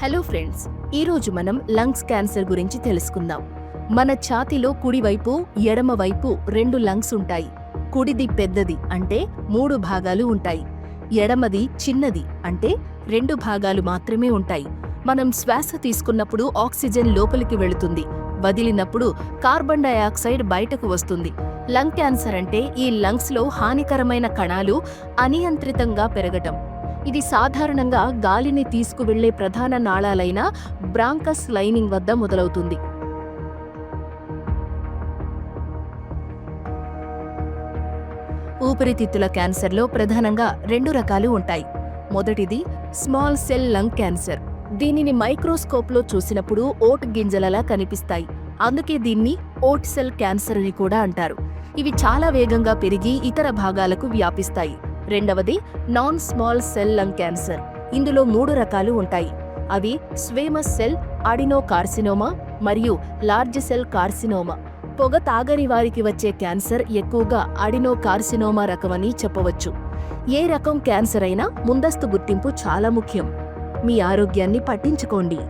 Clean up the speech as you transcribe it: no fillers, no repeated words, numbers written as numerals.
Hello friends, ఈరోజు మనం lungs cancer గురించి తెలుసుకుందాం. మన ఛాతీలో కుడివైపు ఎడమవైపు 2 లంగ్స్ ఉంటాయి. కుడిది పెద్దది అంటే 3 భాగాలు ఉంటాయి. ఎడమది చిన్నది అంటే 2 భాగాలు మాత్రమే ఉంటాయి. మనం శ్వాస తీసుకున్నప్పుడు ఆక్సిజన్ లోపలికి వెళుతుంది, వదిలినప్పుడు కార్బన్ డయాక్సైడ్ బయటకు వస్తుంది. లంగ్ క్యాన్సర్ అంటే ఈ లంగ్స్లో హానికరమైన కణాలు అనియంత్రితంగా పెరగటం. ఇది సాధారణంగా గాలిని తీసుకువెళ్లే ప్రధాన నాళాలైన బ్రాంకస్ లైనింగ్ వద్ద మొదలవుతుంది. ఊపిరితిత్తుల క్యాన్సర్లో ప్రధానంగా 2 రకాలు ఉంటాయి. మొదటిది స్మాల్ సెల్ లంగ్ క్యాన్సర్. దీనిని మైక్రోస్కోప్లో చూసినప్పుడు ఓట్ గింజలలా కనిపిస్తాయి. అందుకే దీన్ని ఓట్ సెల్ క్యాన్సర్ అని కూడా అంటారు. ఇవి చాలా వేగంగా పెరిగి ఇతర భాగాలకు వ్యాపిస్తాయి. రెండవది non small cell lung cancer. ఇందులో 3 రకాలు ఉంటాయి. అవి స్క్వేమస్ సెల్ అడినోకార్సినోమా మరియు లార్జ్ సెల్ కార్సినోమా. పొగ తాగని వారికి వచ్చే క్యాన్సర్ ఎక్కువగా అడినోకార్సినోమా రకమని చెప్పవచ్చు. ఏ రకం క్యాన్సర్ అయినా ముందస్తు గుర్తింపు చాలా ముఖ్యం. మీ ఆరోగ్యాన్ని పట్టించుకోండి.